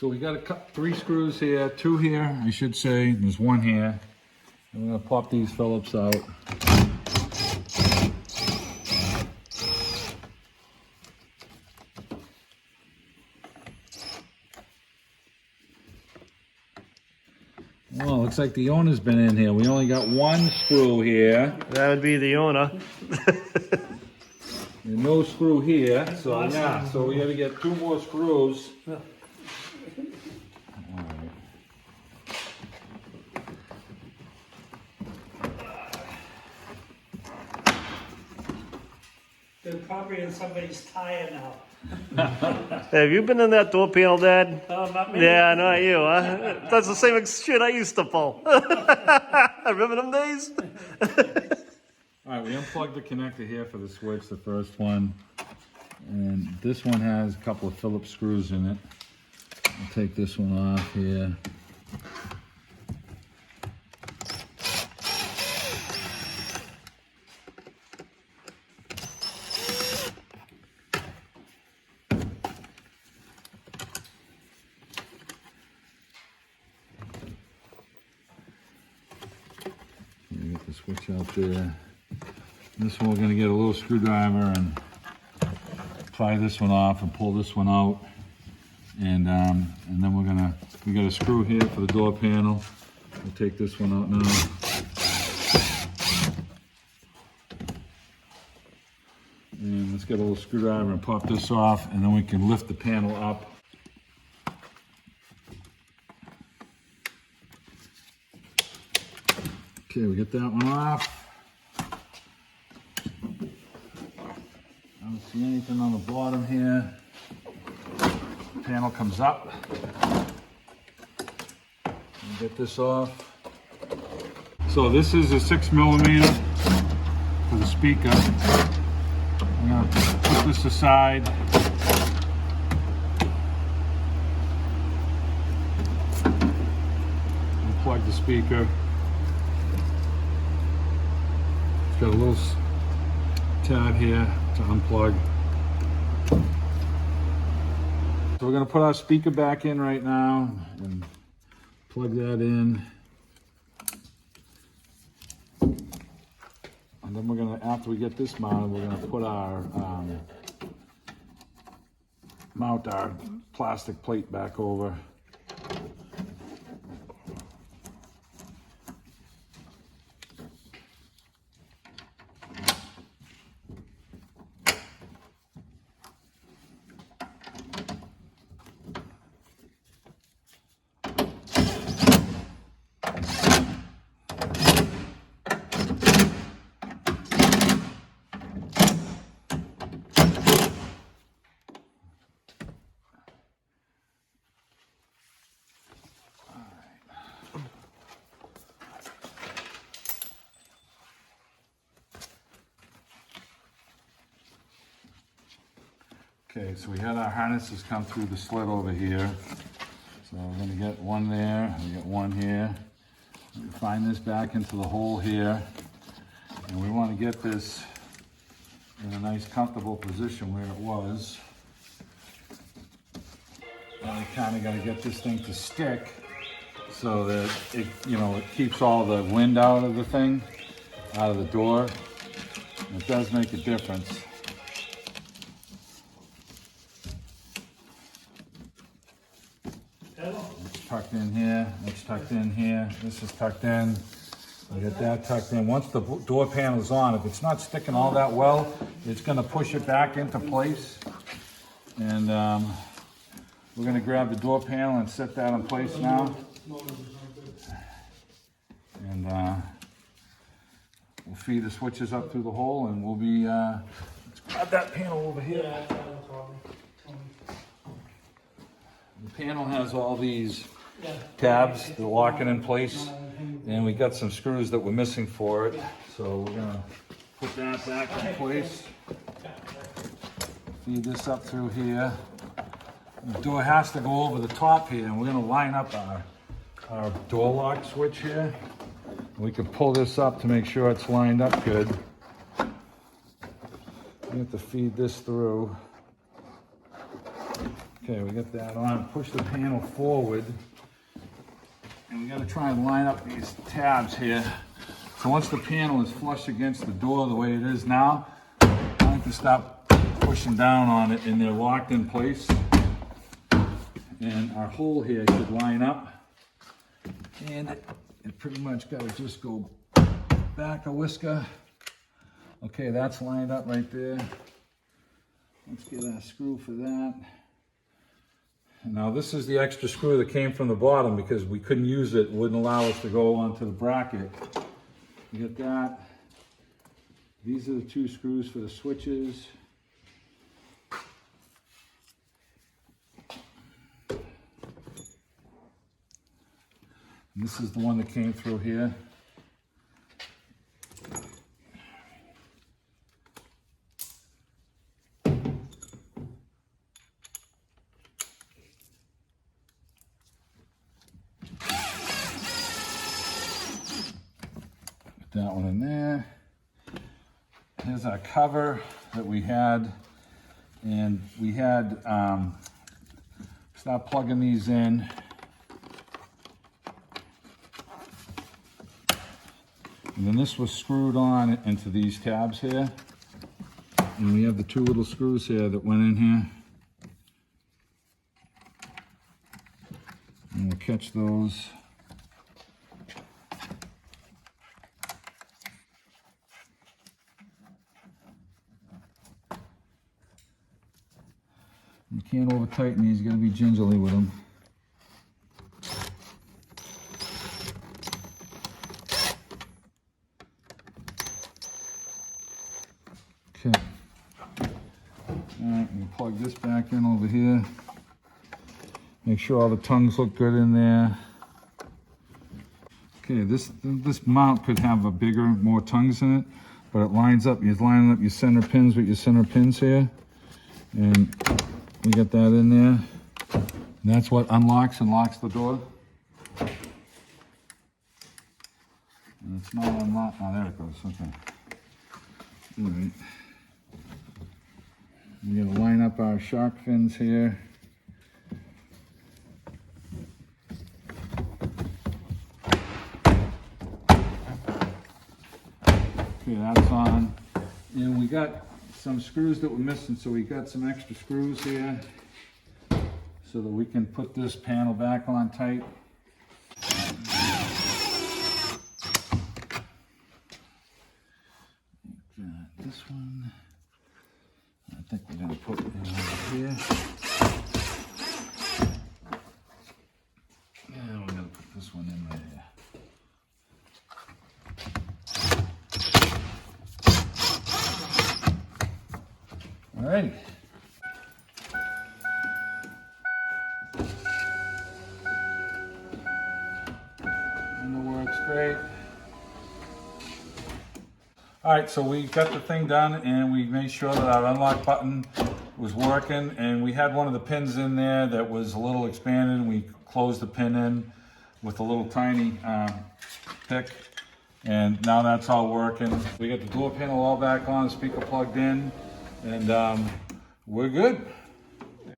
So we got a 3 screws here, 2 here, I should say. There's 1 here. And we're gonna pop these Phillips out. Well, looks like the owner's been in here. We only got 1 screw here. That would be the owner. And no screw here. So yeah, so we gotta get 2 more screws. They're probably in somebody's tire now. Have you been in that door panel, Dad? Not me. Yeah, not you, huh? That's the same shit I used to pull. Remember them days? All right, we unplugged the connector here for the switch, the first one. And this one has a couple of Phillips screws in it. I'll take this one off here. Get the switch out there. This one we're going to get a little screwdriver and pry this one off and pull this one out. And then we got a screw here for the door panel. We'll take this one out now. And let's get a little screwdriver and pop this off, and then we can lift the panel up. Okay, we get that one off. I don't see anything on the bottom here. The panel comes up. Get this off. So this is a 6mm for the speaker. I'm gonna put this aside. Unplug the speaker. It's got a little tab here to unplug. So we're going to put our speaker back in right now and plug that in. And then we're going to, after we get this mounted, we're going to put our, mount our plastic plate back over. Okay, so we had our harnesses come through the slit over here. So we're gonna get one there, we get one here. We find this back into the hole here. And we wanna get this in a nice comfortable position where it was. And we kinda gotta get this thing to stick so that it, it keeps all the wind out of the thing, out of the door. And it does make a difference. It's tucked in here, it's tucked in here, this is tucked in. We get that tucked in. Once the door panel's on, if it's not sticking all that well, it's gonna push it back into place. And we're gonna grab the door panel and set that in place now. And we'll feed the switches up through the hole and we'll be, let's grab that panel over here. The panel has all these tabs that lock it in place, and we got some screws that were missing for it. So we're gonna put that back in place. Feed this up through here. The door has to go over the top here, and we're gonna line up our door lock switch here. We can pull this up to make sure it's lined up good. We have to feed this through. Okay, we got that on. Push the panel forward. And we gotta try and line up these tabs here. So once the panel is flush against the door the way it is now, I like to stop pushing down on it and they're locked in place. And our hole here should line up. And it pretty much gotta just go back a whisker. Okay, that's lined up right there. Let's get a screw for that. Now this is the extra screw that came from the bottom because we couldn't use it, wouldn't allow us to go onto the bracket. You get that. These are the 2 screws for the switches. And this is the one that came through here. That one in there. Here's our cover that we had, and we had start plugging these in. And then this was screwed on into these tabs here, and we have the 2 little screws here that went in here, and we'll catch those. You can't over tighten these, you gotta be gingerly with them. Okay. Alright, we'll plug this back in over here. Make sure all the tongues look good in there. Okay, this mount could have a bigger, more tongues in it, but it lines up, you're lining up your center pins with your center pins here. And we get that in there. And that's what unlocks and locks the door. And it's not unlocked. Oh, there it goes. Okay. All right. We're going to line up our shark fins here. Okay, that's on. And we got some screws that were missing, so we got some extra screws here so that we can put this panel back on tight. This one, I think we're going to put it in over here. Yeah, we're going to put this one in right here. All right. And it works great. All right, so we got the thing done and we made sure that our unlock button was working, and we had one of the pins in there that was a little expanded, and we closed the pin in with a little tiny pick, and now that's all working. We got the door panel all back on, the speaker plugged in, and we're good.